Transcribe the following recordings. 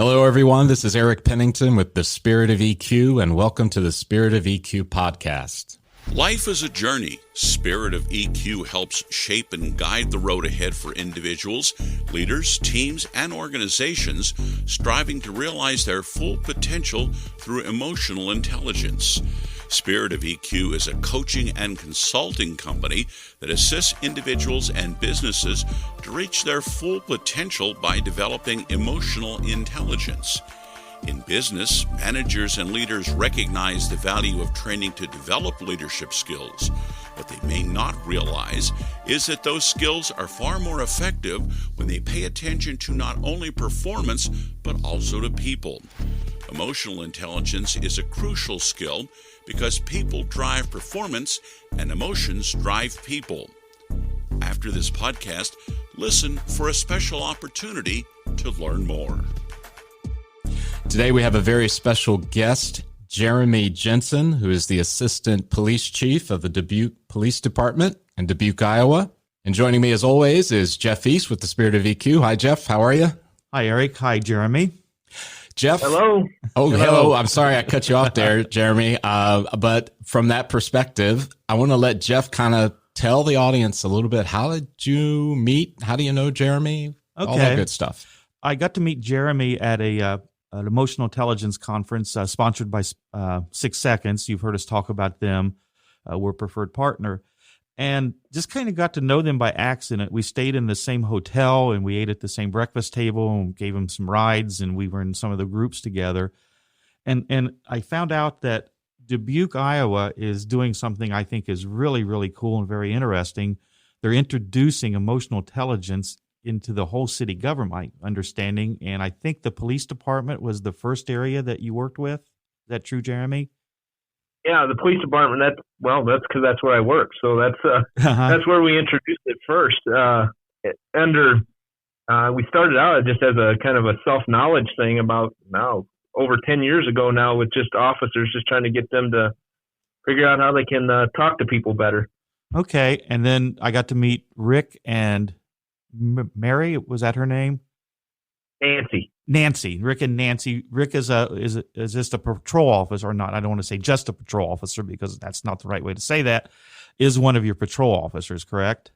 Hello, everyone. This is Eric Pennington with The Spirit of EQ, and welcome to the Spirit of EQ podcast. Life is a journey. Spirit of EQ helps shape and guide the road ahead for individuals, leaders, teams, and organizations striving to realize their full potential through emotional intelligence. Spirit of EQ is a coaching and consulting company that assists individuals and businesses to reach their full potential by developing emotional intelligence. In business, managers and leaders recognize the value of training to develop leadership skills. What they may not realize is that those skills are far more effective when they pay attention to not only performance, but also to people. Emotional intelligence is a crucial skill because people drive performance and emotions drive people. After this podcast, listen for a special opportunity to learn more. Today we have a very special guest, Jeremy Jensen, who is the Assistant Police Chief of the Dubuque Police Department in Dubuque, Iowa. And joining me as always is Jeff East with the Spirit of EQ. Hi, Jeff. How are you? Hi, Eric. Hi, Jeremy. Jeff. Hello. Oh, hello. I'm sorry I cut you off there, Jeremy. But from that perspective, I want to let Jeff kind of tell the audience a little bit. How did you meet? How do you know Jeremy? Okay. All that good stuff. I got to meet Jeremy at an emotional intelligence conference sponsored by 6 Seconds. You've heard us talk about them. We're a preferred partner. And just kind of got to know them by accident. We stayed in the same hotel and we ate at the same breakfast table and gave them some rides, and we were in some of the groups together. And I found out that Dubuque, Iowa is doing something I think is really, really cool and very interesting. They're introducing emotional intelligence into the whole city government, my understanding. And I think the police department was the first area that you worked with. Is that true, Jeremy? Yeah, the police department. That's because that's where I work. So that's where we introduced it first. We started out just as a kind of a self-knowledge thing about now over 10 years ago now, with just officers just trying to get them to figure out how they can talk to people better. Okay, and then I got to meet Rick and Mary. Was that her name? Nancy. Rick and Nancy. Rick is just a patrol officer, or not? I don't want to say just a patrol officer because that's not the right way to say that. Is one of your patrol officers, correct?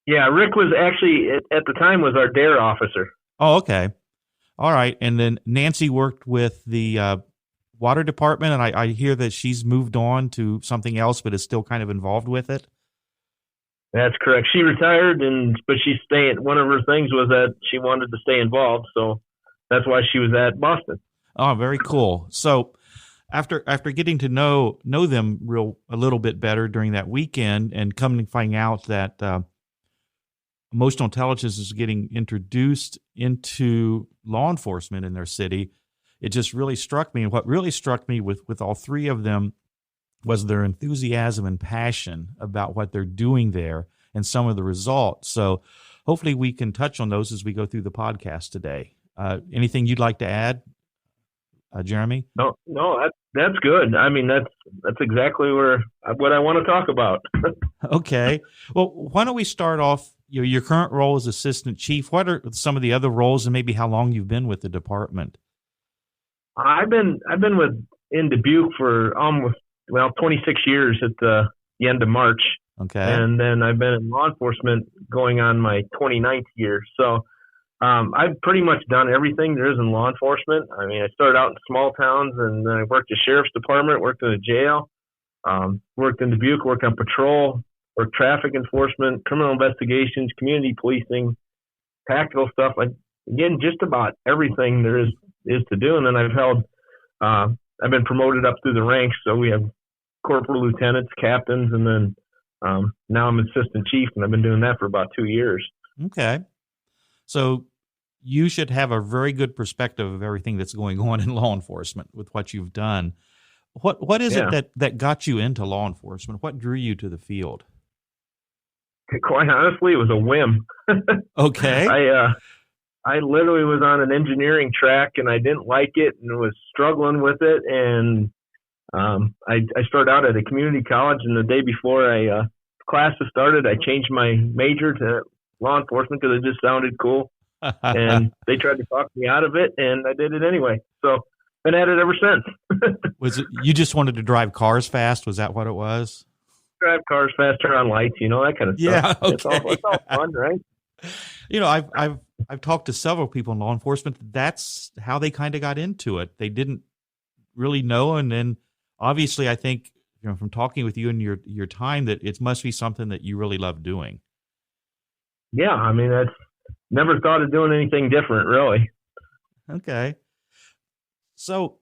Yeah, Rick was actually at the time was our DARE officer. Oh, okay. All right. And then Nancy worked with the water department, and I hear that she's moved on to something else, but is still kind of involved with it. That's correct. She retired, but she's staying. One of her things was that she wanted to stay involved, so that's why she was at Boston. Oh, very cool. So after getting to know them a little bit better during that weekend, and coming to find out that emotional intelligence is getting introduced into law enforcement in their city, it just really struck me. And what really struck me with all three of them was their enthusiasm and passion about what they're doing there and some of the results. So hopefully we can touch on those as we go through the podcast today. Anything you'd like to add, Jeremy? No, that's good. I mean, that's exactly what I want to talk about. Okay. Well, why don't we start off, your current role as assistant chief. What are some of the other roles and maybe how long you've been with the department? I've been in Dubuque for almost 26 years at the end of March. Okay. And then I've been in law enforcement going on my 29th year. So I've pretty much done everything there is in law enforcement. I mean, I started out in small towns, and then I worked at sheriff's department, worked in a jail, worked in Dubuque, worked on patrol, worked traffic enforcement, criminal investigations, community policing, tactical stuff. Again, just about everything there is to do. And then I've been promoted up through the ranks. So we have corporal, lieutenants, captains, and then now I'm assistant chief, and I've been doing that for about 2 years. Okay. So you should have a very good perspective of everything that's going on in law enforcement with what you've done. What is it that got you into law enforcement? What drew you to the field? Quite honestly, it was a whim. Okay. I literally was on an engineering track, and I didn't like it and was struggling with it. And I started out at a community college, and the day before classes started, I changed my major to law enforcement because it just sounded cool. And they tried to talk me out of it, and I did it anyway. So been at it ever since. Was it you just wanted to drive cars fast? Was that what it was? Drive cars fast, turn on lights, that kind of stuff. Yeah, okay. It's all fun, right? I've talked to several people in law enforcement. That's how they kind of got into it. They didn't really know, and then obviously, I think from talking with you and your time, that it must be something that you really love doing. Yeah, I mean, that's never thought of doing anything different, really. Okay. So,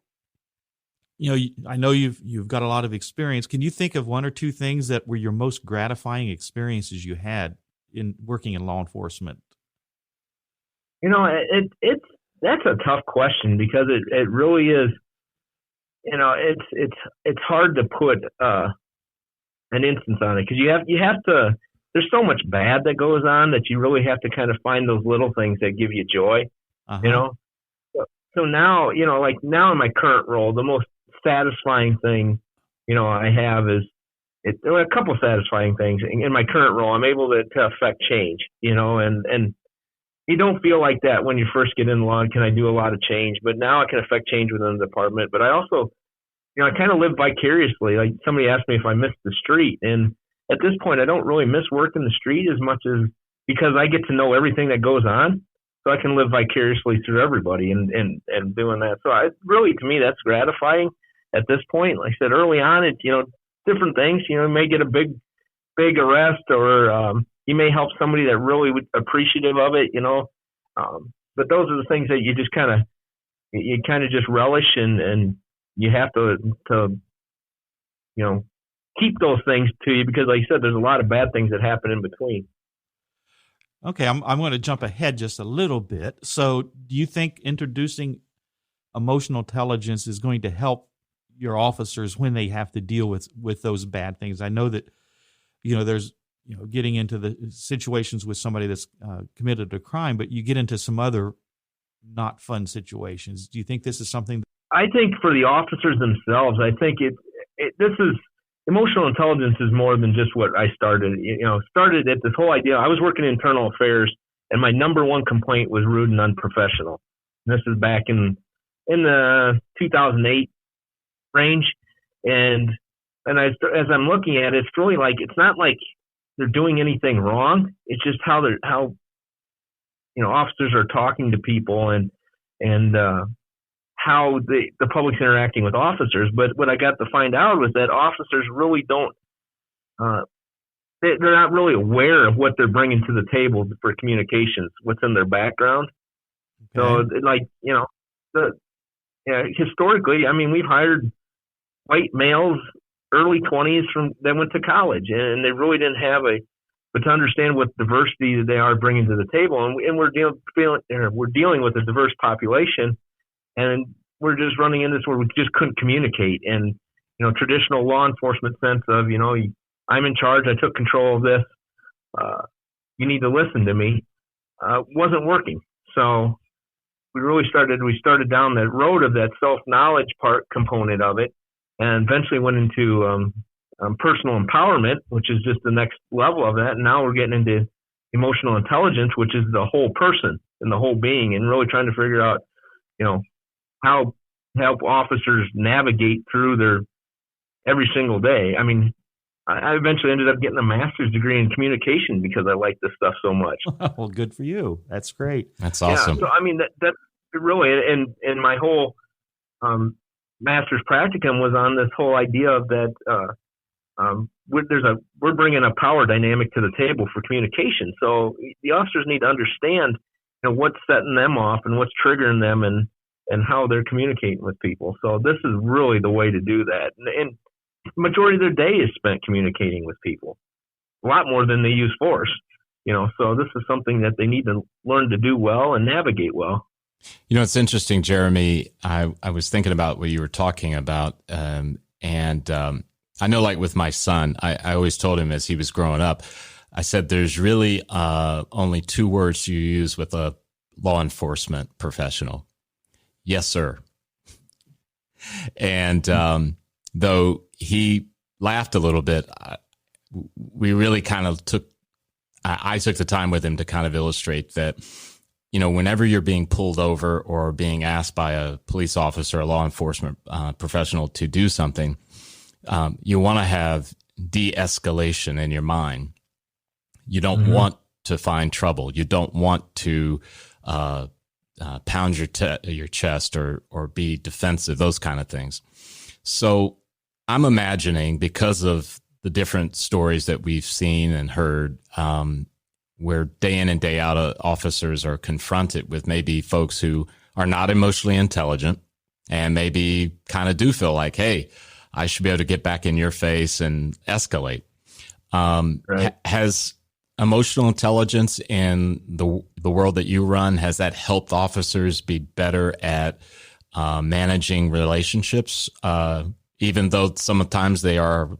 I know you've got a lot of experience. Can you think of one or two things that were your most gratifying experiences you had in working in law enforcement? That's a tough question, because it really is. It's hard to put an instance on it, because you have to. There's so much bad that goes on that you really have to kind of find those little things that give you joy. Uh-huh. So now, like now in my current role, the most satisfying thing, I have is a couple satisfying things in my current role. I'm able to affect change, and you don't feel like that when you first get in law. Can I do a lot of change? But now I can affect change within the department. But I also, I kind of live vicariously. Like somebody asked me if I missed the street, and at this point, I don't really miss working the street as much as because I get to know everything that goes on. So I can live vicariously through everybody and doing that. So to me, that's gratifying at this point. Like I said, early on, it's, different things, you may get a big arrest, or you may help somebody that really would appreciative of it, but those are the things that you just kind of just relish, and you have to keep those things to you, because like you said, there's a lot of bad things that happen in between. Okay, I'm going to jump ahead just a little bit. So do you think introducing emotional intelligence is going to help your officers when they have to deal with those bad things? I know that, there's, getting into the situations with somebody that's committed a crime, but you get into some other not fun situations. Do you think this is something I think for the officers themselves, I think this is emotional intelligence is more than just what I started. Started at this whole idea. I was working in internal affairs, and my number one complaint was rude and unprofessional. And this is back in the 2008 range, and as I'm looking at it, it's really like it's not like they're doing anything wrong. It's just how officers are talking to people and how the public's interacting with officers. But what I got to find out was that officers really don't, they're not really aware of what they're bringing to the table for communications, what's in their background. Okay. So historically, I mean, we've hired white males, early 20s that went to college, and they really didn't have but to understand what diversity that they are bringing to the table. And we're dealing with a diverse population. And we're just running into this where we just couldn't communicate. And, traditional law enforcement sense of, I'm in charge, I took control of this, you need to listen to me, wasn't working. So we started down that road of that self-knowledge component of it, and eventually went into personal empowerment, which is just the next level of that. And now we're getting into emotional intelligence, which is the whole person and the whole being, and really trying to figure out, how help officers navigate through their every single day. I mean, I eventually ended up getting a master's degree in communication because I like this stuff so much. Well, good for you. That's great. That's awesome. Yeah, so I mean, that's really, and my whole master's practicum was on this whole idea of that we're bringing a power dynamic to the table for communication. So the officers need to understand, what's setting them off and what's triggering them, and how they're communicating with people. So this is really the way to do that. And the majority of their day is spent communicating with people, a lot more than they use force. So this is something that they need to learn to do well and navigate well. It's interesting, Jeremy. I was thinking about what you were talking about, and I know, like with my son, I always told him as he was growing up, I said, there's really only two words you use with a law enforcement professional. Yes, sir. And though he laughed a little bit, we really kind of I took the time with him to kind of illustrate that, whenever you're being pulled over or being asked by a police officer, a law enforcement professional to do something, you want to have de-escalation in your mind. You don't want to find trouble. You don't want to pound your chest or be defensive, those kind of things. So I'm imagining, because of the different stories that we've seen and heard, where day in and day out officers are confronted with maybe folks who are not emotionally intelligent and maybe kind of do feel like, hey, I should be able to get back in your face and escalate. Right. Has emotional intelligence in the world that you run, has that helped officers be better at managing relationships, even though sometimes they are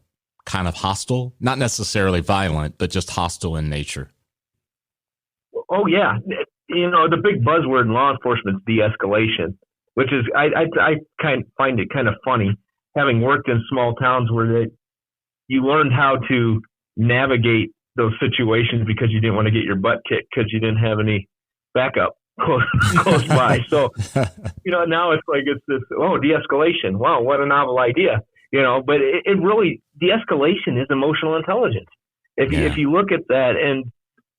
kind of hostile, not necessarily violent, but just hostile in nature? Oh yeah, the big buzzword in law enforcement is de-escalation, which is I find it kind of funny, having worked in small towns where you learned how to navigate those situations because you didn't want to get your butt kicked because you didn't have any backup close by. So now it's like it's this de-escalation. Wow, what a novel idea. But it really, de-escalation is emotional intelligence. If you look at that, and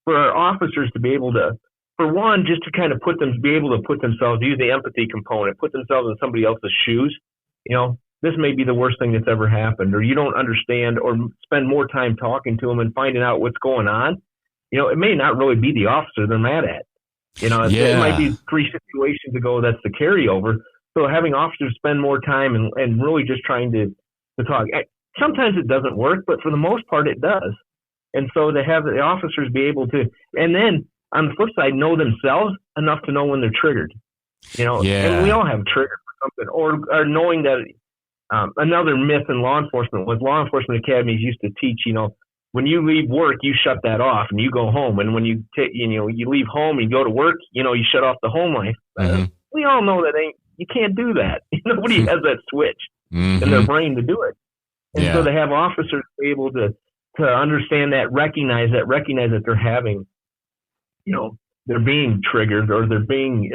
for our officers to be able to, for one, just to kind of be able to put themselves, use the empathy component, put themselves in somebody else's shoes. This may be the worst thing that's ever happened, or you don't understand, or spend more time talking to them and finding out what's going on. It may not really be the officer they're mad at. It might be 3 situations ago that's the carryover. So having officers spend more time and really just trying to talk. Sometimes it doesn't work, but for the most part it does. And so to have the officers be able to, and then on the flip side, know themselves enough to know when they're triggered. And we all have triggered for something, or knowing that. Another myth in law enforcement was law enforcement academies used to teach, when you leave work, you shut that off and you go home. And when you leave home and you go to work, you shut off the home life. We all know that you can't do that. Nobody has that switch in their brain to do it. And so to have officers be able to understand that, recognize that they're having, they're being triggered, or they're being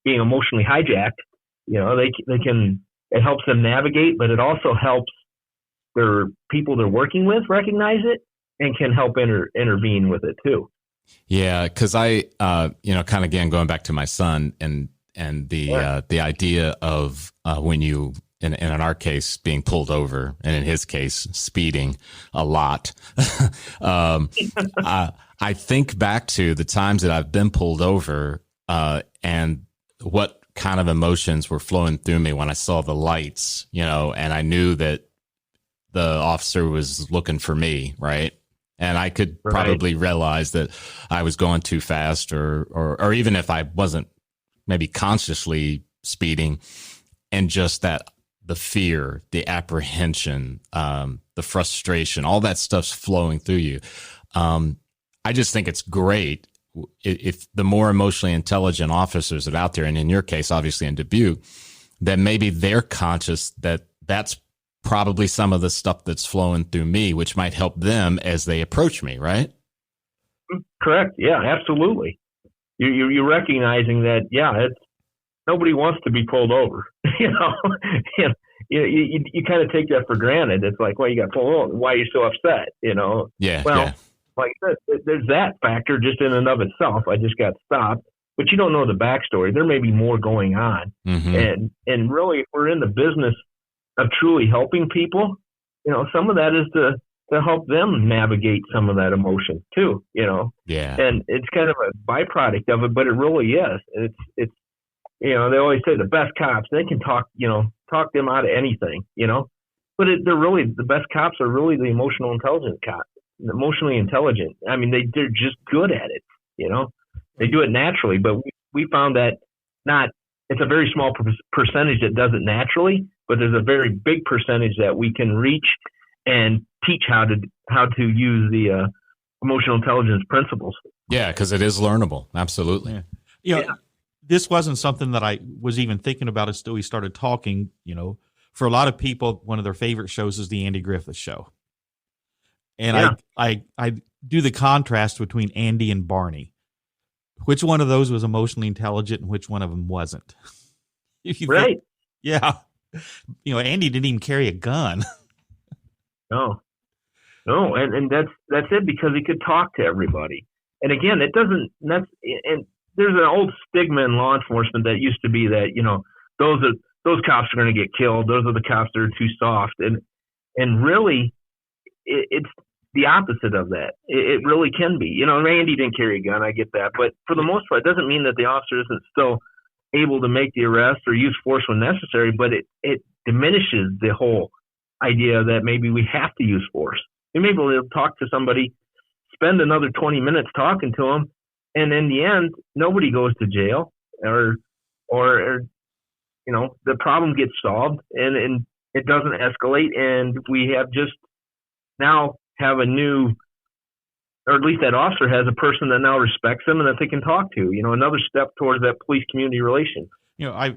emotionally hijacked, they can. It helps them navigate, but it also helps their people they're working with recognize it and can help intervene with it too. Yeah, because I, kind of again going back to my son and the idea of when you, in our case, being pulled over, and in his case, speeding a lot. I think back to the times that I've been pulled over, and what kind of emotions were flowing through me when I saw the lights, and I knew that the officer was looking for me, right? And I could probably realize that I was going too fast, or even if I wasn't maybe consciously speeding, and just that the fear, the apprehension, the frustration, all that stuff's flowing through you. I just think it's great if the more emotionally intelligent officers that are out there, and in your case, obviously in Dubuque, that maybe they're conscious that that's probably some of the stuff that's flowing through me, which might help them as they approach me, right? Correct. Yeah, absolutely. You're recognizing that, it's nobody wants to be pulled over. You kind of take that for granted. It's like, well, you got pulled over. Why are you so upset? Like there's that factor just in and of itself. I just got stopped, but you don't know the backstory. There may be more going on. And really, if we're in the business of truly helping people, some of that is to help them navigate some of that emotion too, and it's kind of a byproduct of it, but it really is. It's they always say the best cops, they can talk them out of anything, but they're really, the best cops are really the emotionally intelligent. I mean, they're just good at it. They do it naturally, but we found that it's a very small percentage that does it naturally, but there's a very big percentage that we can reach and teach how to use the emotional intelligence principles. Yeah, because it is learnable. Absolutely. Yeah. This wasn't something that I was even thinking about until we started talking. For a lot of people, one of their favorite shows is the Andy Griffith Show. And I do the contrast between Andy and Barney, which one of those was emotionally intelligent and which one of them wasn't. Right. Yeah. Andy didn't even carry a gun. No. And that's it, because he could talk to everybody. And again, and there's an old stigma in law enforcement that used to be that, those cops are going to get killed. Those are the cops that are too soft. And really, it's the opposite of that. It really can be. Randy didn't carry a gun. I get that. But for the most part, it doesn't mean that the officer isn't still able to make the arrest or use force when necessary, but it diminishes the whole idea that maybe we have to use force. Maybe we'll talk to somebody, spend another 20 minutes talking to them, and in the end, nobody goes to jail or the problem gets solved and it doesn't escalate, and we have just now have a new, or at least that officer has a person that now respects them and that they can talk to, another step towards that police community relation.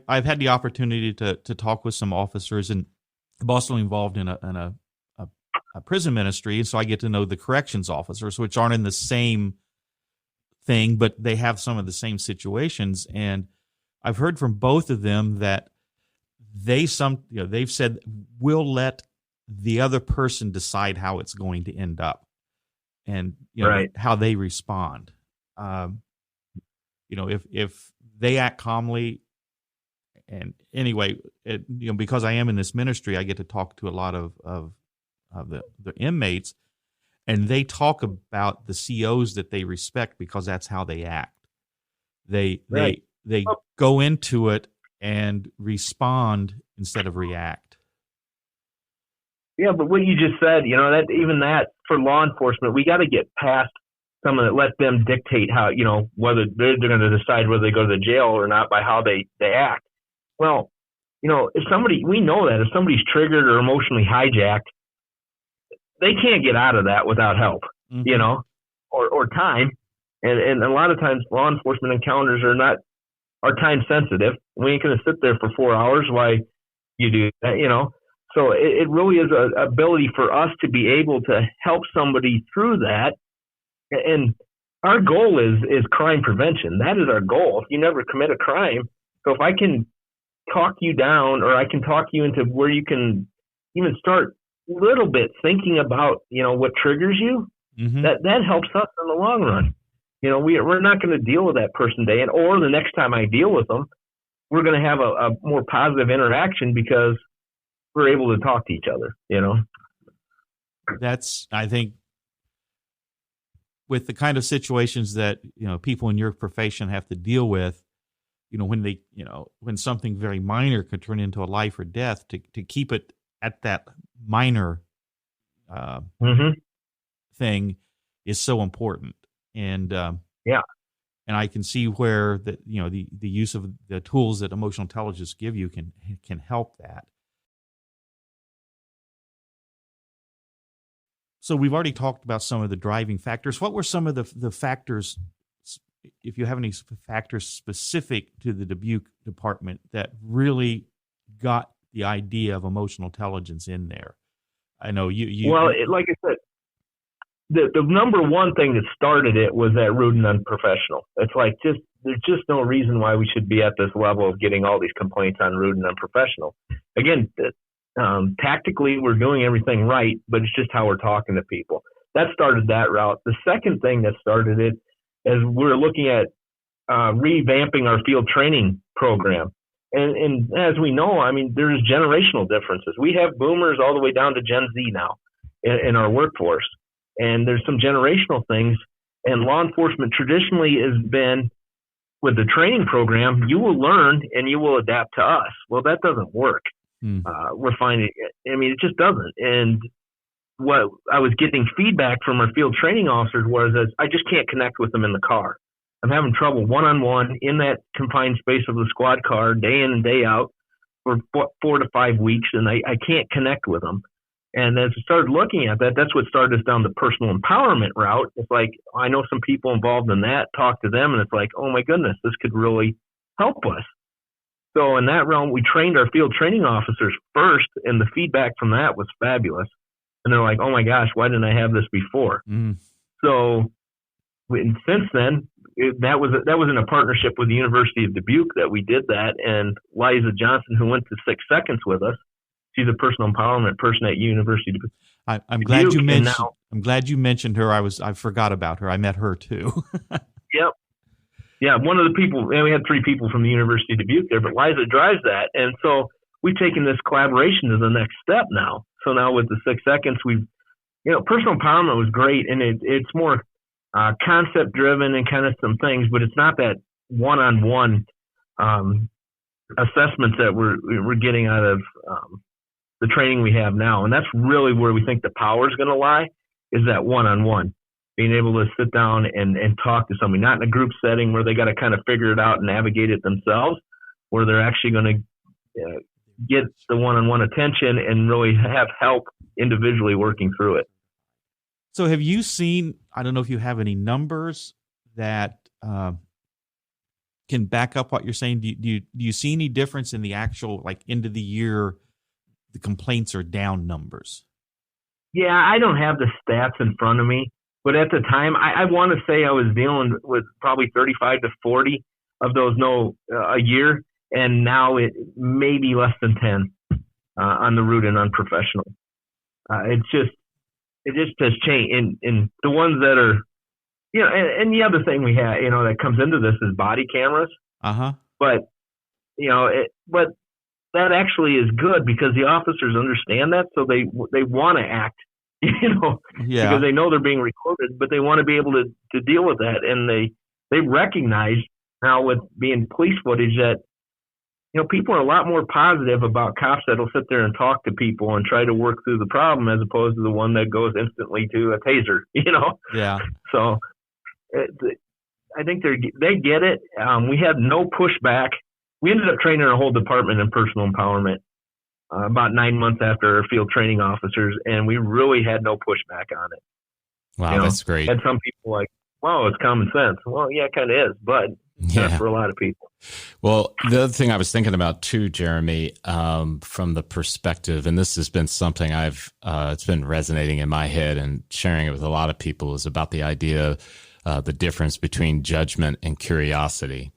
I've had the opportunity to talk with some officers, and I'm also involved in a prison ministry, and so I get to know the corrections officers, which aren't in the same thing, but they have some of the same situations. And I've heard from both of them that they've said, we'll let the other person decide how it's going to end up, and right. how they respond. If they act calmly, and anyway, because I am in this ministry, I get to talk to a lot of the inmates, and they talk about the COs that they respect because that's how they act. They go into it and respond instead of react. Yeah, but what you just said, that for law enforcement, we got to get past some of it. Let them dictate how, whether they're going to decide whether they go to the jail or not by how they act. Well, we know that if somebody's triggered or emotionally hijacked, they can't get out of that without help, mm-hmm. or time. And a lot of times law enforcement encounters are time sensitive. We ain't going to sit there for 4 hours while you do that, So it really is an ability for us to be able to help somebody through that. And our goal is crime prevention. That is our goal. If you never commit a crime, so if I can talk you down, or I can talk you into where you can even start a little bit thinking about, what triggers you, mm-hmm. that helps us in the long run. We're not going to deal with that person day, or the next time I deal with them, we're going to have a more positive interaction because we're able to talk to each other, That's, I think, with the kind of situations that, people in your profession have to deal with, when something very minor could turn into a life or death, to keep it at that minor mm-hmm. thing is so important. And yeah, and I can see where the use of the tools that emotional intelligence give you can help that. So we've already talked about some of the driving factors. What were some of the factors, if you have any factors specific to the Dubuque department, that really got the idea of emotional intelligence in there? I know you. Well, like I said, the number one thing that started it was that rude and unprofessional. It's like there's just no reason why we should be at this level of getting all these complaints on rude and unprofessional. Again, tactically, we're doing everything right, but it's just how we're talking to people. That started that route. The second thing that started it is we're looking at revamping our field training program. And as we know, there's generational differences. We have boomers all the way down to Gen Z now in our workforce. And there's some generational things. And law enforcement traditionally has been, with the training program, you will learn and you will adapt to us. Well, that doesn't work. We're finding it just doesn't. And what I was getting feedback from our field training officers was I just can't connect with them in the car. I'm having trouble one-on-one in that confined space of the squad car day in and day out for 4 to 5 weeks, and I can't connect with them. And as I started looking at that, that's what started us down the personal empowerment route. It's like, I know some people involved in that, talk to them, and it's like, oh my goodness, this could really help us. So in that realm, we trained our field training officers first, and the feedback from that was fabulous. And they're like, oh my gosh, why didn't I have this before? So since then, that was in a partnership with the University of Dubuque that we did that. And Liza Johnson, who went to 6 Seconds with us, she's a personal empowerment person at University of Dubuque. I'm glad you mentioned. I'm glad you mentioned her. I forgot about her. I met her too. Yep. Yeah, one of the people, and we had 3 people from the University of Dubuque there, but Liza drives that. And so we've taken this collaboration to the next step now. So now with the 6 Seconds, personal empowerment was great, and it's more concept driven and kind of some things, but it's not that one-on-one assessments that we're getting out of the training we have now. And that's really where we think the power is going to lie, is that one-on-one. Being able to sit down and talk to somebody, not in a group setting where they got to kind of figure it out and navigate it themselves, where they're actually going to get the one-on-one attention and really have help individually working through it. So have you seen, I don't know if you have any numbers that can back up what you're saying. Do you see any difference in the actual, like, end of the year, the complaints are down numbers? Yeah, I don't have the stats in front of me. But at the time, I want to say I was dealing with probably 35 to 40 of those a year, and now it may be less than 10 on the route and unprofessional. It just has changed. And the ones that are, and the other thing we have, that comes into this is body cameras. But but that actually is good because the officers understand that, so they want to act. Because they know they're being recorded, but they want to be able to deal with that. And they recognize now with being police footage that, people are a lot more positive about cops that'll sit there and talk to people and try to work through the problem as opposed to the one that goes instantly to a taser, Yeah. So I think they get it. We had no pushback. We ended up training our whole department in personal empowerment about 9 months after our field training officers, and we really had no pushback on it. Wow, that's great. Had some people like, wow, it's common sense. Well, yeah, it kind of is, but not for a lot of people. Well, the other thing I was thinking about too, Jeremy, from the perspective, and this has been something it's been resonating in my head and sharing it with a lot of people, is about the idea, the difference between judgment and curiosity.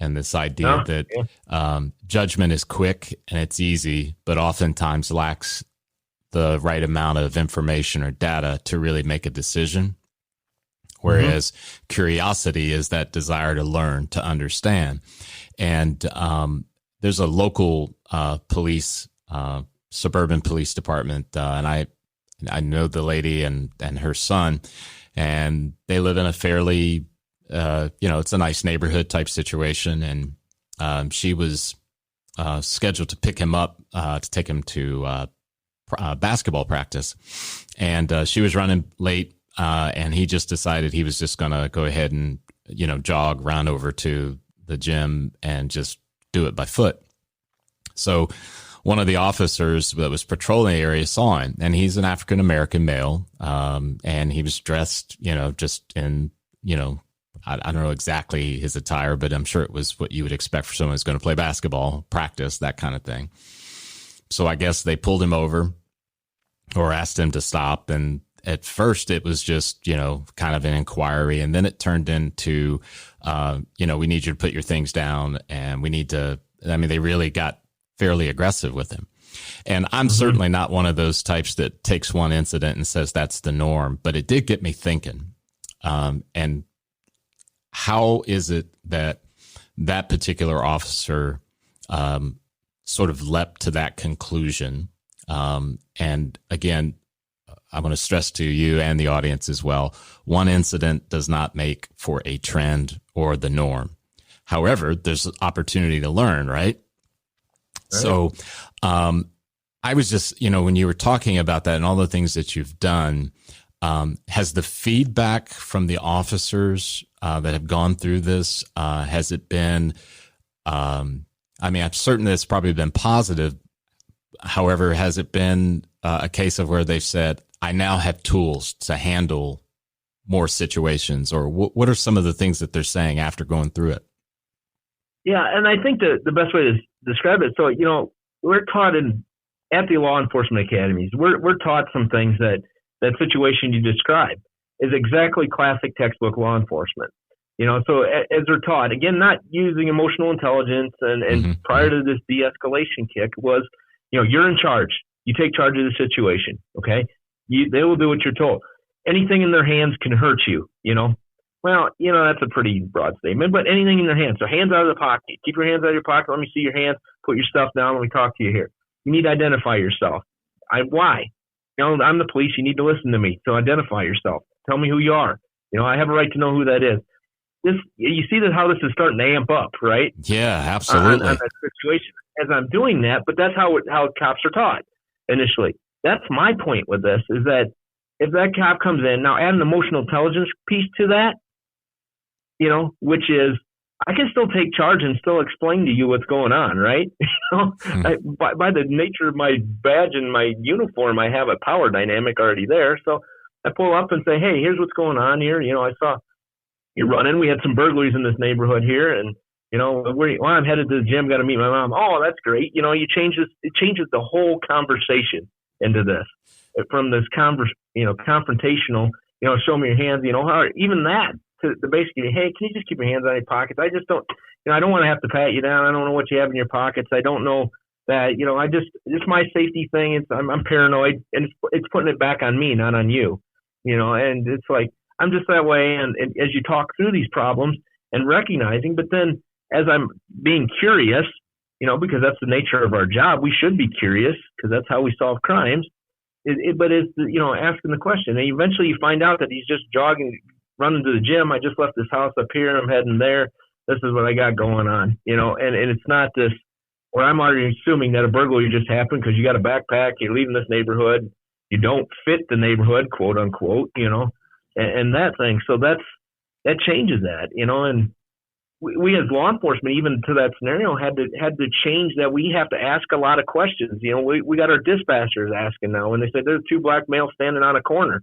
And this idea that judgment is quick and it's easy, but oftentimes lacks the right amount of information or data to really make a decision. Whereas curiosity is that desire to learn, to understand. And there's a local police, suburban police department, and I know the lady and her son, and they live in a fairly it's a nice neighborhood type situation. And she was scheduled to pick him up to take him to basketball practice. And she was running late, and he just decided he was just going to go ahead and, jog, run over to the gym and just do it by foot. So one of the officers that was patrolling the area saw him, and he's an African-American male. And he was dressed, just in, I don't know exactly his attire, but I'm sure it was what you would expect for someone who's going to play basketball, practice, that kind of thing. So I guess they pulled him over or asked him to stop. And at first it was just, kind of an inquiry. And then it turned into, we need you to put your things down, and they really got fairly aggressive with him. And I'm certainly not one of those types that takes one incident and says that's the norm, but it did get me thinking. And how is it that particular officer sort of leapt to that conclusion? And again, I want to stress to you and the audience as well, one incident does not make for a trend or the norm. However, there's opportunity to learn, right? So I was just, when you were talking about that and all the things that you've done, has the feedback from the officers that have gone through this, has it been, I'm certain that it's probably been positive. However, has it been a case of where they've said, I now have tools to handle more situations, or what are some of the things that they're saying after going through it? Yeah, and I think the best way to describe it, so, we're taught at the law enforcement academies, we're taught some things that situation you described is exactly classic textbook law enforcement. So as they're taught, again, not using emotional intelligence and prior to this de-escalation kick was, you're in charge. You take charge of the situation, okay? They will do what you're told. Anything in their hands can hurt you, Well, that's a pretty broad statement, but anything in their hands. So hands out of the pocket. Keep your hands out of your pocket. Let me see your hands. Put your stuff down. Let me talk to you here. You need to identify yourself. Why? I'm the police. You need to listen to me. So identify yourself. Tell me who you are. I have a right to know who that is. You see how this is starting to amp up, right? Yeah, absolutely. On that situation as I'm doing that, but that's how cops are taught initially. That's my point with this, is that if that cop comes in, now add an emotional intelligence piece to that, which is I can still take charge and still explain to you what's going on, right? By the nature of my badge and my uniform, I have a power dynamic already there. So I pull up and say, hey, here's what's going on here. I saw you're running. We had some burglaries in this neighborhood here, and I'm headed to the gym. Got to meet my mom. Oh, that's great. You change this. It changes the whole conversation into this, from this confrontational. Show me your hands. Even that to basically, hey, can you just keep your hands out of your pockets? I just don't. I don't want to have to pat you down. I don't know what you have in your pockets. I don't know that. It's my safety thing. I'm paranoid, and it's putting it back on me, not on you. And it's like, I'm just that way. And as you talk through these problems and recognizing, but then as I'm being curious, because that's the nature of our job, we should be curious because that's how we solve crimes. But it's, asking the question, and eventually you find out that he's just jogging, running to the gym. I just left this house up here and I'm heading there. This is what I got going on, and it's not this where I'm already assuming that a burglary just happened because you got a backpack, you're leaving this neighborhood, you don't fit the neighborhood, quote unquote, and that thing. So that changes that, and we as law enforcement, even to that scenario, had to change that. We have to ask a lot of questions. We got our dispatchers asking now, when they said there's two black males standing on a corner.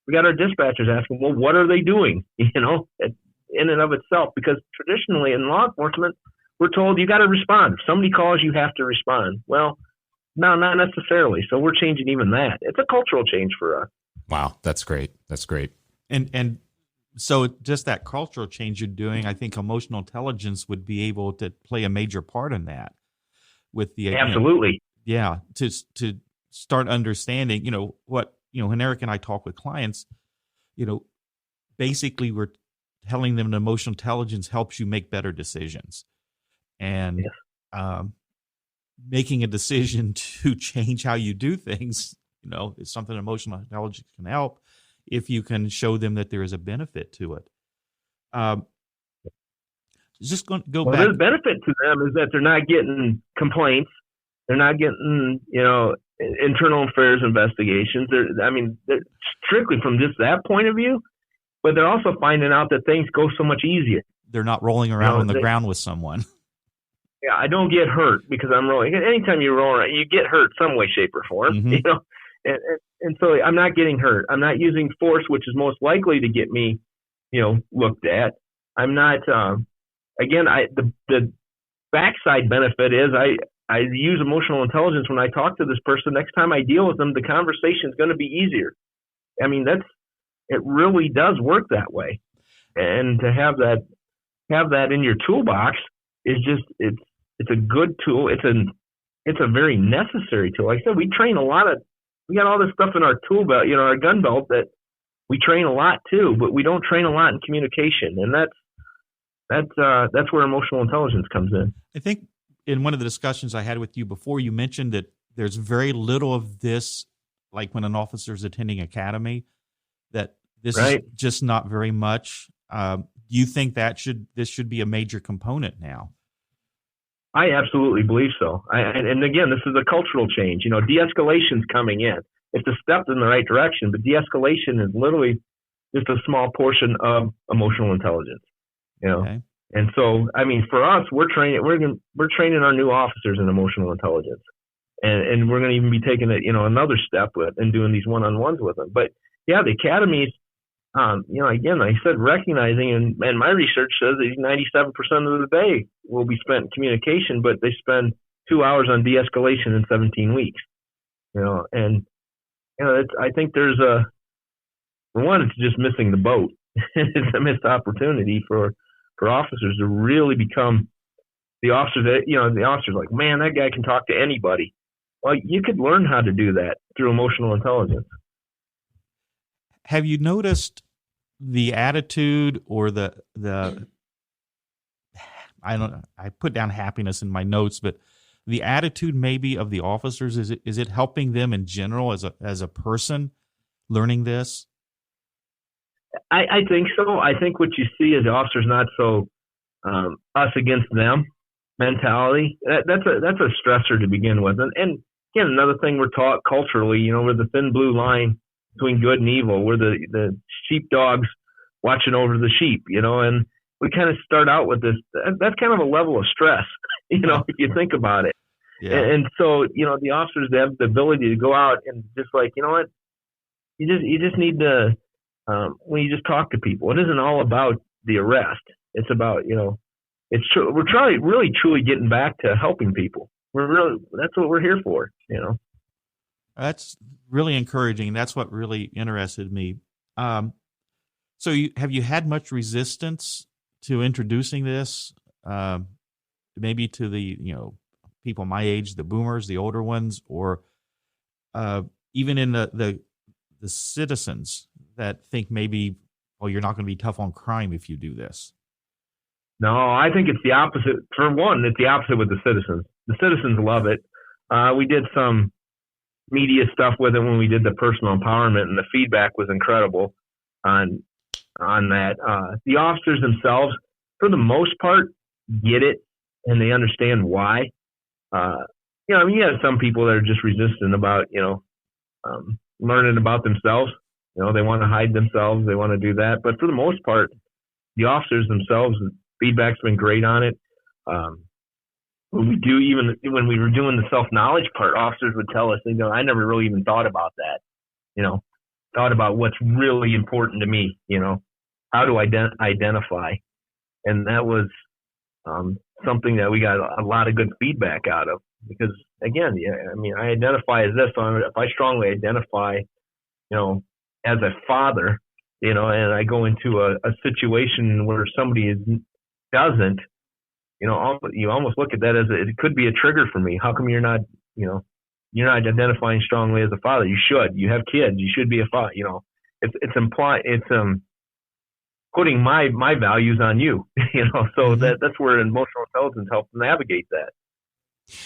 We got our dispatchers asking, well, what are they doing? In and of itself, because traditionally in law enforcement, we're told you got to respond. If somebody calls, you have to respond. Well, no, not necessarily. So we're changing even that. It's a cultural change for us. Wow, that's great. That's great. And so just that cultural change you're doing, I think emotional intelligence would be able to play a major part in that. With the absolutely, to start understanding, when Eric and I talk with clients, basically we're telling them that emotional intelligence helps you make better decisions, and making a decision to change how you do things, is something emotional intelligence can help if you can show them that there is a benefit to it. Just going to go back. The benefit to them is that they're not getting complaints. They're not getting, internal affairs investigations. They're strictly from just that point of view, but they're also finding out that things go so much easier. They're not rolling around on the ground with someone. Yeah, I don't get hurt because I'm rolling. Anytime you roll around, you get hurt some way, shape, or form. Mm-hmm. And so I'm not getting hurt. I'm not using force, which is most likely to get me, looked at. I'm not. The backside benefit is I use emotional intelligence when I talk to this person. Next time I deal with them, the conversation is going to be easier. It really does work that way. And to have that in your toolbox is just it's a good tool. It's a very necessary tool. Like I said, we got all this stuff in our tool belt, our gun belt, that we train a lot too, but we don't train a lot in communication, and that's where emotional intelligence comes in. I think in one of the discussions I had with you before, you mentioned that there's very little of this, like when an officer is attending academy, that this is just not very much. Do you think this should be a major component now? I absolutely believe so. And again, this is a cultural change. De-escalation's coming in. It's a step in the right direction, but de-escalation is literally just a small portion of emotional intelligence. Okay. And so, for us, we're training our new officers in emotional intelligence, and we're going to even be taking it, another step with and doing these one-on-ones with them. But yeah, the academies, again, like I said, recognizing, and my research says that 97% of the day will be spent in communication, but they spend 2 hours on de-escalation in 17 weeks. I think there's for one, it's just missing the boat. It's a missed opportunity for for officers to really become the officers that, the officer's like, man, that guy can talk to anybody. Well, you could learn how to do that through emotional intelligence. Have you noticed the attitude or the I put down happiness in my notes, but the attitude maybe of the officers, is it helping them in general as a person learning this? I think so. I think what you see is the officers not so us against them mentality. That's a stressor to begin with. And again, another thing we're taught culturally, we're the thin blue line between good and evil. We're the sheepdogs watching over the sheep, and we kind of start out with this. That's kind of a level of stress, if you think about it. Yeah. And so, the officers, they have the ability to go out and just like, you know what, you just need to, when you just talk to people, it isn't all about the arrest. It's about, it's true. We're really truly getting back to helping people. That's what we're here for, That's really encouraging. That's what really interested me. So have you had much resistance to introducing this, maybe to the, people my age, the boomers, the older ones, or even in the citizens that think maybe, oh, you're not going to be tough on crime if you do this? No, I think it's the opposite. For one, it's the opposite with the citizens. The citizens love it. We did some media stuff with it when we did the personal empowerment, and the feedback was incredible on that. The officers themselves, for the most part, get it, and they understand why. You have some people that are just resistant about, learning about themselves. They want to hide themselves. They want to do that. But for the most part, the officers themselves, feedback's been great on it. When we were doing the self-knowledge part, officers would tell us, I never really even thought about that. Thought about what's really important to me, how to identify. And that was something that we got a lot of good feedback out of, because again, I identify as this. So if I strongly identify, as a father, and I go into a situation where somebody doesn't, you almost look at that as it could be a trigger for me. How come you're not identifying strongly as a father? You should. You have kids. You should be a father. It's putting my values on you. So that's where emotional intelligence helps navigate that.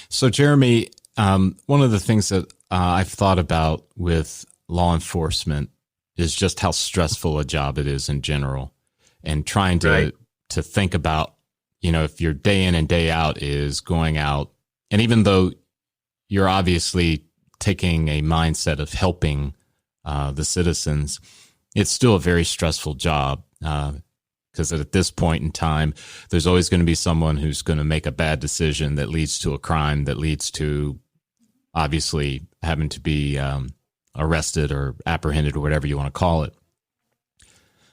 So, Jeremy, one of the things that I've thought about with law enforcement is just how stressful a job it is in general, and trying to think about, if your day in and day out is going out, and even though you're obviously taking a mindset of helping the citizens, it's still a very stressful job, because at this point in time, there's always going to be someone who's going to make a bad decision that leads to a crime, that leads to obviously having to be arrested or apprehended or whatever you want to call it.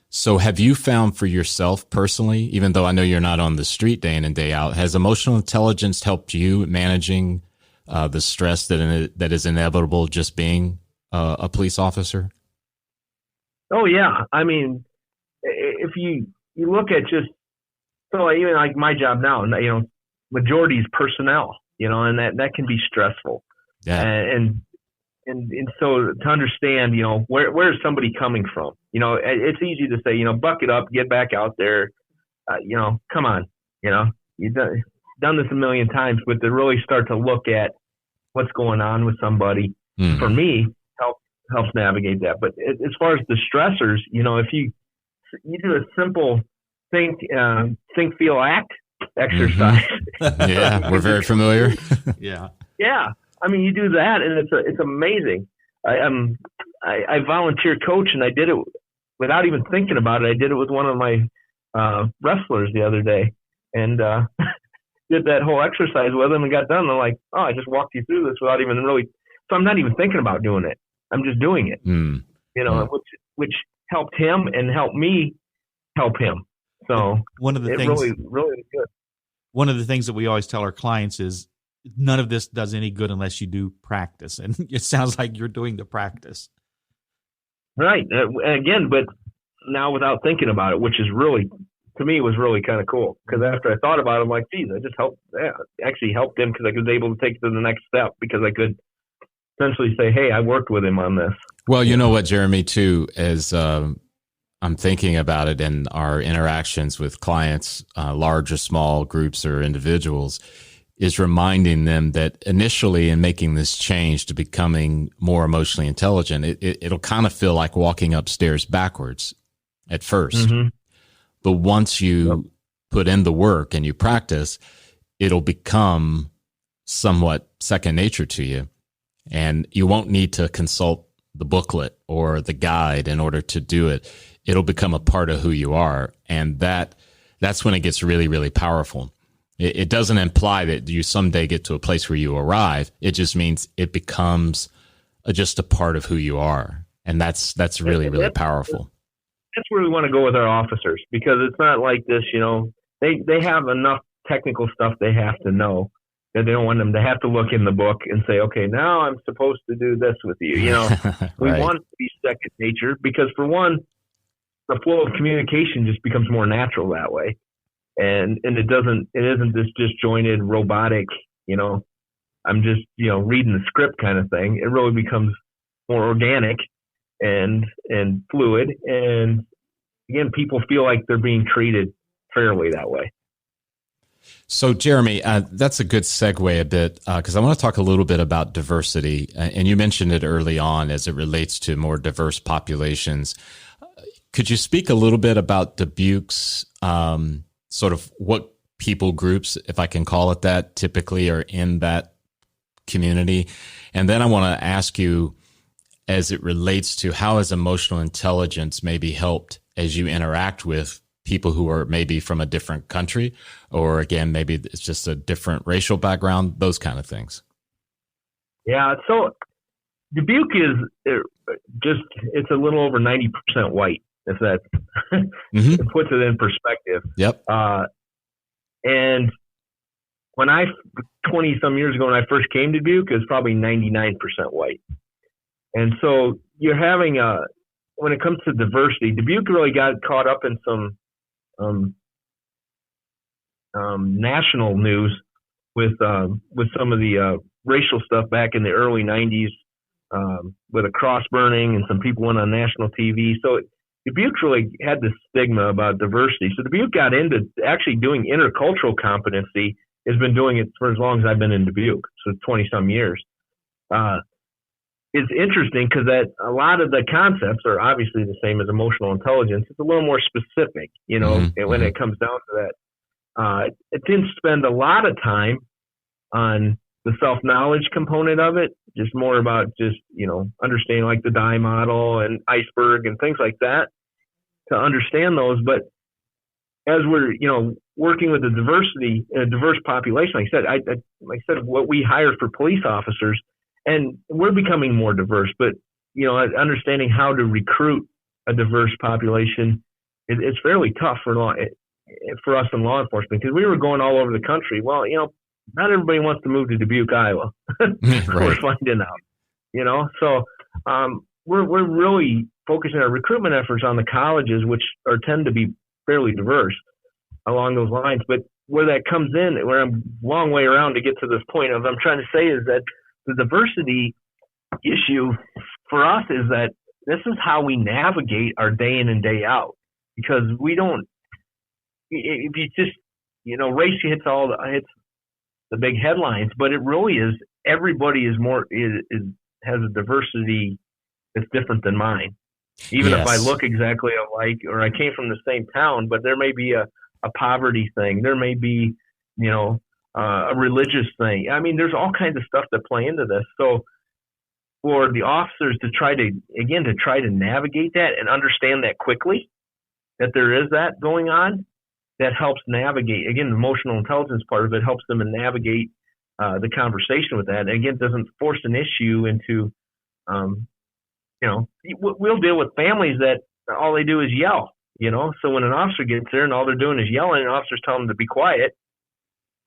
So have you found for yourself personally, even though I know you're not on the street day in and day out, has emotional intelligence helped you managing the stress that is inevitable just being a police officer? Oh, yeah. If you look at just, so even like my job now, majority is personnel, and that can be stressful. Yeah. And so to understand, where is somebody coming from? It's easy to say, buck it up, get back out there. Come on, you've done this a million times, but to really start to look at what's going on with somebody, for me, helps navigate that. But as far as the stressors, if you do a simple think, feel, act exercise. Mm-hmm. Yeah, we're very familiar. Yeah. Yeah. You do that, and it's amazing. I volunteer coach, and I did it without even thinking about it. I did it with one of my wrestlers the other day, and did that whole exercise with them and got done. They're like, "Oh, I just walked you through this without even really." So I'm not even thinking about doing it. I'm just doing it. Which helped him and helped me help him. So one of the things really, really good. One of the things that we always tell our clients is, none of this does any good unless you do practice. And it sounds like you're doing the practice. Right. Again, but now without thinking about it, which is really to me was really kind of cool, because after I thought about it, I'm like, geez, I just actually helped him, because I was able to take it to the next step, because I could essentially say, hey, I worked with him on this. Well, you know what, Jeremy, too, as I'm thinking about it in our interactions with clients, large or small groups or individuals, is reminding them that initially in making this change to becoming more emotionally intelligent, it'll kind of feel like walking upstairs backwards at first. Mm-hmm. But once you put in the work and you practice, it'll become somewhat second nature to you. And you won't need to consult the booklet or the guide in order to do it. It'll become a part of who you are. And that's when it gets really, really powerful. It doesn't imply that you someday get to a place where you arrive. It just means it becomes just a part of who you are. And that's really, really powerful. That's where we want to go with our officers, because it's not like this, they have enough technical stuff they have to know, that they don't want them to have to look in the book and say, okay, now I'm supposed to do this with you. We Right. want it to be second nature, because for one, the flow of communication just becomes more natural that way. And it isn't this disjointed, robotic, I'm just, reading the script kind of thing. It really becomes more organic and fluid. And again, people feel like they're being treated fairly that way. So, Jeremy, that's a good segue a bit, because I want to talk a little bit about diversity. And you mentioned it early on as it relates to more diverse populations. Could you speak a little bit about Dubuque's sort of what people groups, if I can call it that, typically are in that community? And then I want to ask you, as it relates to how has emotional intelligence maybe helped as you interact with people who are maybe from a different country, or again, maybe it's just a different racial background, those kind of things. Yeah. So Dubuque is it's a little over 90% white, if that it puts it in perspective. Yep. And when 20 some years ago, when I first came to Dubuque, it was probably 99% white. And so you're having when it comes to diversity, Dubuque really got caught up in some national news with some of the racial stuff back in the early 90s, with a cross burning, and some people went on national TV. So Dubuque really had this stigma about diversity. So Dubuque got into actually doing intercultural competency, has been doing it for as long as I've been in Dubuque, so 20 some years. It's interesting because that a lot of the concepts are obviously the same as emotional intelligence. It's a little more specific, when it comes down to that. It didn't spend a lot of time on the self-knowledge component of it, just more about just, understanding like the die model and iceberg and things like that to understand those. But as we're, working with a diverse population, like I said, what we hire for police officers, and we're becoming more diverse, but, understanding how to recruit a diverse population, it's fairly tough for us in law enforcement, because we were going all over the country. Well, not everybody wants to move to Dubuque, Iowa. Right. We're finding out, so we're really focusing our recruitment efforts on the colleges, which tend to be fairly diverse along those lines. But where that comes in, where I'm a long way around to get to this point of I'm trying to say is that the diversity issue for us is that this is how we navigate our day in and day out, because we don't, if you just, race hits the big headlines, but it really is, everybody has a diversity that's different than mine. Even if I look exactly alike, or I came from the same town, but there may be a poverty thing. There may be, a religious thing. I mean, there's all kinds of stuff that play into this. So for the officers to try to navigate that and understand that quickly, that there is that going on, that helps navigate, again, the emotional intelligence part of it helps them to navigate the conversation with that. And again, doesn't force an issue into, we'll deal with families that all they do is yell, so when an officer gets there and all they're doing is yelling, and officers tell them to be quiet,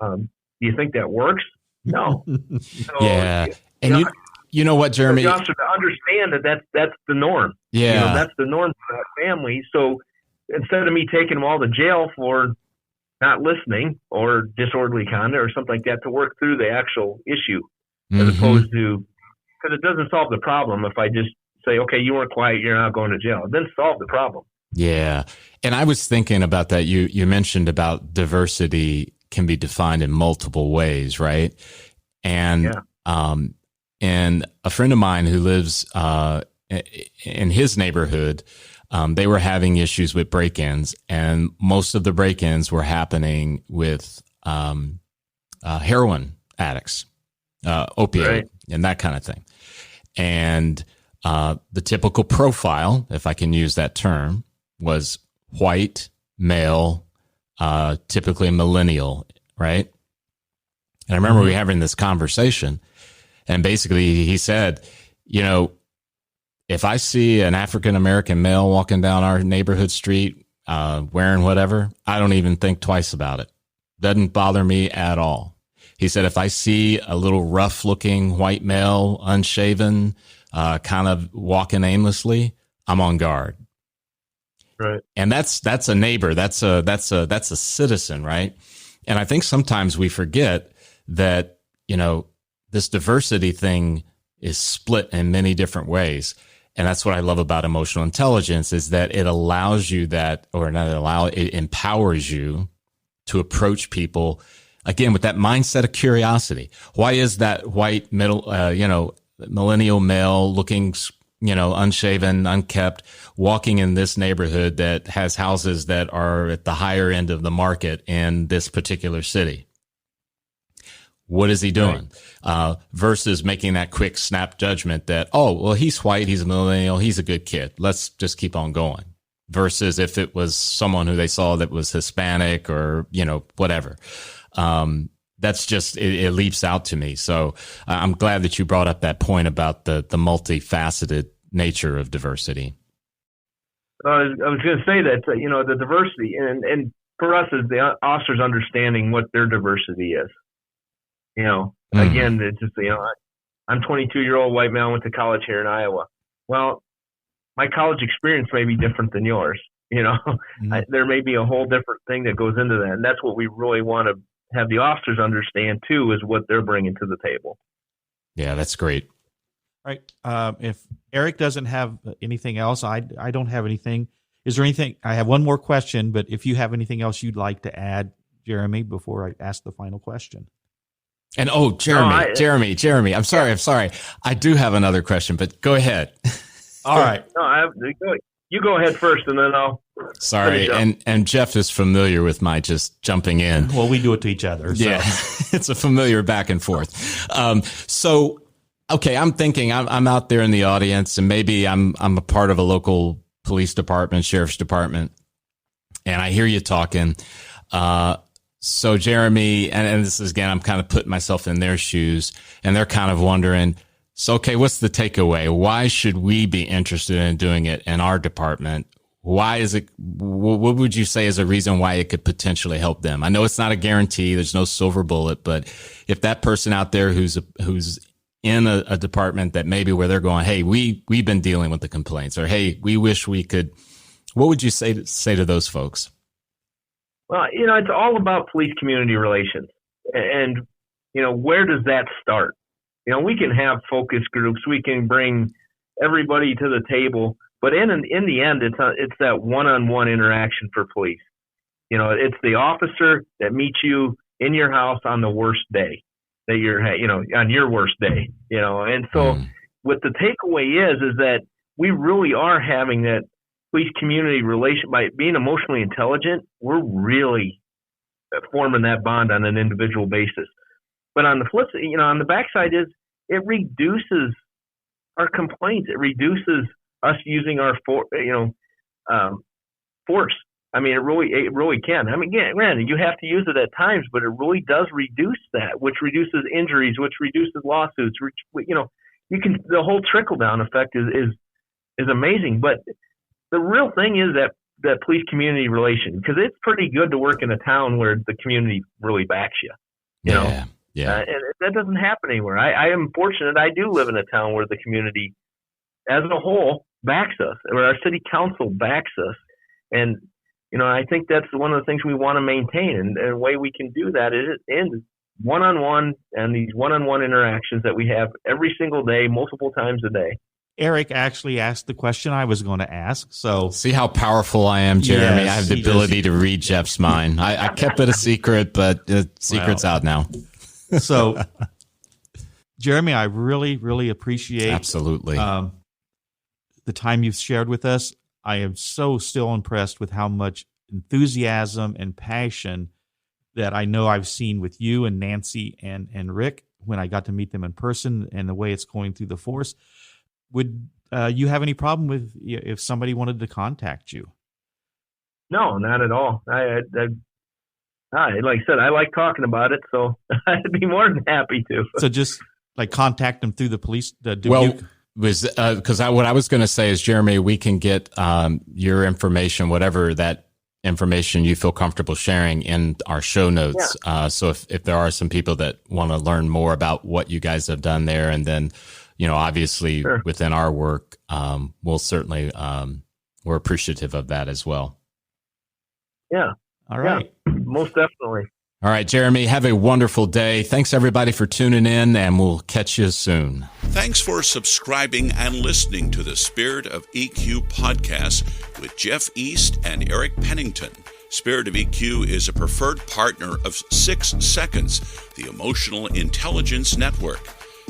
do you think that works? No. So, yeah. And you know what, Jeremy? The officer to understand that's the norm. Yeah. That's the norm for that family. So instead of me taking them all to jail for not listening or disorderly conduct or something like that, to work through the actual issue, as opposed to, because it doesn't solve the problem if I just say, okay, you weren't quiet, you're not going to jail. It doesn't solve the problem. Yeah. And I was thinking about that. You mentioned about diversity can be defined in multiple ways, right? And, and a friend of mine who lives, in his neighborhood, they were having issues with break-ins, and most of the break-ins were happening with, heroin addicts, opioid, and that kind of thing. And, the typical profile, if I can use that term, was white, male, typically millennial, right? And I remember we were having this conversation, and basically he said, you know, if I see an African-American male walking down our neighborhood street, wearing whatever, I don't even think twice about it. Doesn't bother me at all. He said, if I see a little rough looking white male, unshaven, kind of walking aimlessly, I'm on guard. Right. And that's a neighbor. That's a citizen, right? And I think sometimes we forget that, you know, this diversity thing is split in many different ways. And that's what I love about emotional intelligence, is that it allows you that, or not allow, it empowers you to approach people again with that mindset of curiosity. Why is that white middle, millennial male looking, unshaven, unkept, walking in this neighborhood that has houses that are at the higher end of the market in this particular city? What is he doing? Right. Versus making that quick snap judgment that, oh, well, he's white, he's a millennial, he's a good kid, let's just keep on going. Versus if it was someone who they saw that was Hispanic or, whatever. That's just, it leaps out to me. So I'm glad that you brought up that point about the multifaceted nature of diversity. I was going to say that, the diversity, and for us as the officers understanding what their diversity is. Again, it's just, I'm 22-year-old white male, went to college here in Iowa. Well, my college experience may be different than yours. There may be a whole different thing that goes into that. And that's what we really want to have the officers understand too, is what they're bringing to the table. Yeah, that's great. All right. If Eric doesn't have anything else, I don't have anything. Is there anything? I have one more question, but if you have anything else you'd like to add, Jeremy, before I ask the final question. And Jeremy, I'm sorry. I do have another question, but go ahead. All right. No, you go ahead first, and then I'll. Sorry, and Jeff is familiar with my just jumping in. Well, we do it to each other. So. Yeah, it's a familiar back and forth. So, okay, I'm thinking I'm out there in the audience, and maybe I'm a part of a local police department, sheriff's department, and I hear you talking. So Jeremy, and this is, again, I'm kind of putting myself in their shoes, and they're kind of wondering, so, okay, what's the takeaway? Why should we be interested in doing it in our department? Why is it, what would you say is a reason why it could potentially help them? I know it's not a guarantee. There's no silver bullet, but if that person out there who's in a department that maybe where they're going, hey, we've been dealing with the complaints, or hey, we wish we could, what would you say to those folks? Well, it's all about police-community relations. And, where does that start? We can have focus groups. We can bring everybody to the table. But in the end, it's that one-on-one interaction for police. It's the officer that meets you in your house on the worst day that you're, on your worst day, And so what the takeaway is that we really are having that police community relation. By being emotionally intelligent, we're really forming that bond on an individual basis. But on the flip side, on the backside is it reduces our complaints. It reduces us using our force. I mean, it really can. I mean, granted, you have to use it at times, but it really does reduce that, which reduces injuries, which reduces lawsuits. You can, the whole trickle down effect is amazing. But the real thing is that police community relation, because it's pretty good to work in a town where the community really backs you. Yeah. And that doesn't happen anywhere. I am fortunate. I do live in a town where the community, as a whole, backs us, where our city council backs us, and I think that's one of the things we want to maintain. And the way we can do that is in one-on-one and these one-on-one interactions that we have every single day, multiple times a day. Eric actually asked the question I was going to ask. So see how powerful I am, Jeremy. Yes, I have the ability to read Jeff's mind. I kept it a secret, but the secret's out now. So, Jeremy, I really, really appreciate absolutely the time you've shared with us. I am so still impressed with how much enthusiasm and passion that I know I've seen with you and Nancy and Rick when I got to meet them in person, and the way it's going through the force. Would you have any problem with if somebody wanted to contact you? No, not at all. I like I said, I like talking about it, so I'd be more than happy to. So just like contact them through the police. Well, because what I was going to say is, Jeremy, we can get your information, whatever that information you feel comfortable sharing, in our show notes. Yeah. So if there are some people that want to learn more about what you guys have done there, and then, obviously sure, within our work, we'll certainly, we're appreciative of that as well. Yeah. All right. Yeah, most definitely. All right, Jeremy, have a wonderful day. Thanks, everybody, for tuning in, and we'll catch you soon. Thanks for subscribing and listening to the Spirit of EQ podcast with Jeff East and Eric Pennington. Spirit of EQ is a preferred partner of 6 Seconds, the Emotional Intelligence Network.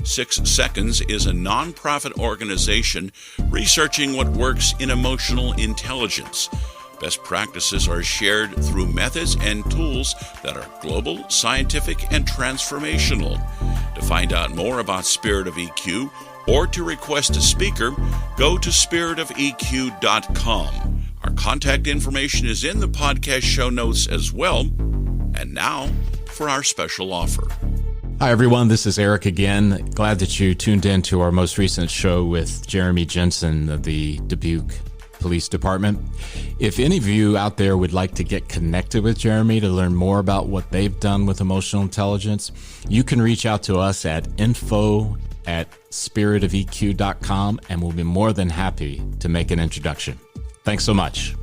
6 Seconds is a nonprofit organization researching what works in emotional intelligence. Best practices are shared through methods and tools that are global, scientific, and transformational. To find out more about Spirit of EQ or to request a speaker, go to spiritofeq.com. Our contact information is in the podcast show notes as well. And now for our special offer. Hi, everyone. This is Eric again. Glad that you tuned in to our most recent show with Jeremy Jensen of the Dubuque Police Department. If any of you out there would like to get connected with Jeremy to learn more about what they've done with emotional intelligence, you can reach out to us at info@spiritofeq.com, and we'll be more than happy to make an introduction. Thanks so much.